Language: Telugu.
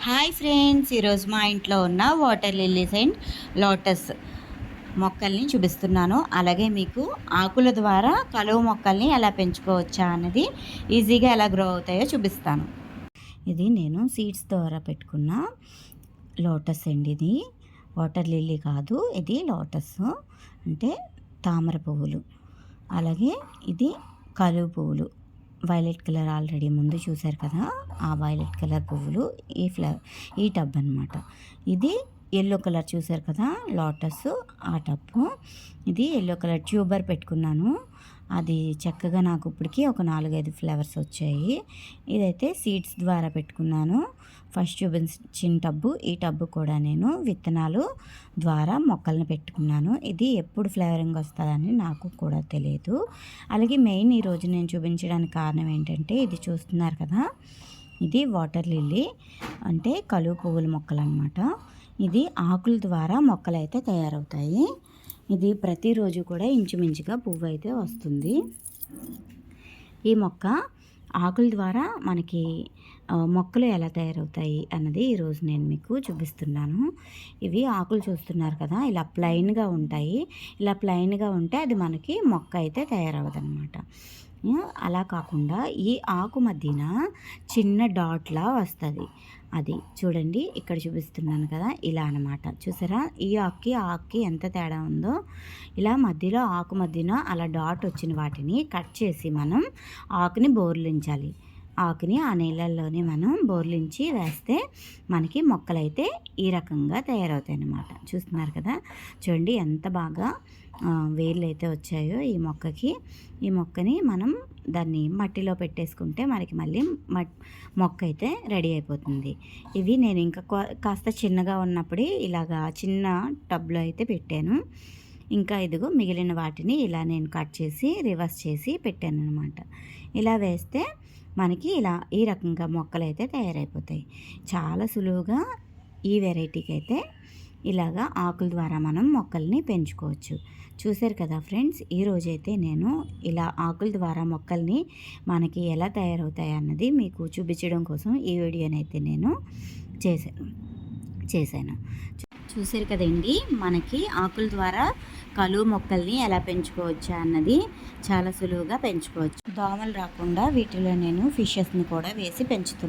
హాయ్ ఫ్రెండ్స్, ఈరోజు మా ఇంట్లో ఉన్న వాటర్ లిల్లీస్ అండ్ లోటస్ మొక్కల్ని చూపిస్తున్నాను. అలాగే మీకు ఆకుల ద్వారా కలువ మొక్కల్ని ఎలా పెంచుకోవచ్చా అన్నది, ఈజీగా ఎలా గ్రో అవుతాయో చూపిస్తాను. ఇది నేను సీడ్స్ ద్వారా పెట్టుకున్న లోటస్ అండి. ఇది వాటర్ లిల్లీ కాదు, ఇది లోటస్ అంటే తామర పువ్వులు. అలాగే ఇది కలువ పువ్వులు, వైలెట్ కలర్ ఆల్రెడీ ముందు చూశారు కదా, ఆ వైలెట్ కలర్ పువ్వులు ఈ టబ్ అనమాట. ఇది ఎల్లో కలర్ చూశారు కదా, లోటస్ ఆ టబ్బు. ఇది ఎల్లో కలర్ ట్యూబర్ పెట్టుకున్నాను. అది చక్కగా నాకు ఇప్పటికి ఒక 4-5 ఫ్లవర్స్ వచ్చాయి. ఇదైతే సీడ్స్ ద్వారా పెట్టుకున్నాను. ఫస్ట్ చూపించిన టబ్బు, ఈ టబ్బు కూడా నేను విత్తనాలు ద్వారా మొక్కల్ని పెట్టుకున్నాను. ఇది ఎప్పుడు ఫ్లేవరింగ్ వస్తుందని నాకు కూడా తెలియదు. అలాగే మెయిన్ ఈరోజు నేను చూపించడానికి కారణం ఏంటంటే, ఇది చూస్తున్నారు కదా, ఇది వాటర్ లిల్లీ అంటే కలువ పువ్వుల మొక్కలు అనమాట. ఇది ఆకుల ద్వారా మొక్కలు అయితే తయారవుతాయి. ఇది ప్రతిరోజు కూడా ఇంచుమించుగా పువ్వు అయితే వస్తుంది. ఈ మొక్క ఆకుల ద్వారా మనకి మొక్కలు ఎలా తయారవుతాయి అన్నది ఈరోజు నేను మీకు చూపిస్తున్నాను. ఇవి ఆకులు చూస్తున్నారు కదా, ఇలా ప్లెయిన్గా ఉంటాయి. ఇలా ప్లెయిన్గా ఉంటే అది మనకి మొక్క అయితే తయారవదనమాట. అలా కాకుండా ఈ ఆకు మధ్యన చిన్న డాట్లా వస్తుంది. అది చూడండి, ఇక్కడ చూపిస్తున్నాను కదా, ఇలా అనమాట. చూసారా ఈ ఆకుకి ఆ ఆకుకి ఎంత తేడా ఉందో. ఇలా మధ్యలో ఆకు మధ్యన అలా డాట్ వచ్చిన వాటిని కట్ చేసి మనం ఆకుని బోర్లించాలి. ఆకుని ఆ నీళ్ళల్లోనే మనం బోర్లించి వేస్తే మనకి మొక్కలైతే ఈ రకంగా తయారవుతాయి అన్నమాట. చూస్తున్నారు కదా, చూడండి ఎంత బాగా వేర్లు అయితే వచ్చాయో ఈ మొక్కకి. ఈ మొక్కని మనం దాన్ని మట్టిలో పెట్టేసుకుంటే మనకి మళ్ళీ మొక్క అయితే రెడీ అయిపోతుంది. ఇవి నేను ఇంకా కాస్త చిన్నగా ఉన్నప్పుడే ఇలాగా చిన్న టబ్లో అయితే పెట్టాను. ఇంకా ఇదిగో మిగిలిన వాటిని ఇలా నేను కట్ చేసి రివర్స్ చేసి పెట్టాను అనమాట. ఇలా వేస్తే మనకి ఇలా ఈ రకంగా మొక్కలు అయితే తయారైపోతాయి. చాలా సులువుగా ఈ వెరైటీకి అయితే ఇలాగా ఆకుల ద్వారా మనం మొక్కల్ని పెంచుకోవచ్చు. చూశారు కదా ఫ్రెండ్స్, ఈరోజైతే నేను ఇలా ఆకుల ద్వారా మొక్కల్ని మనకి ఎలా తయారవుతాయి అన్నది మీకు చూపించడం కోసం ఈ వీడియోనైతే నేను చేశాను. చూశారు కదండి, మనకి ఆకుల ద్వారా కలువ మొక్కల్ని ఎలా పెంచుకోవచ్చా అన్నది చాలా సులువుగా పెంచుకోవచ్చు. దోమలు రాకుండా వీటిలో నేను ఫిషెస్ని కూడా వేసి పెంచుతున్నాను.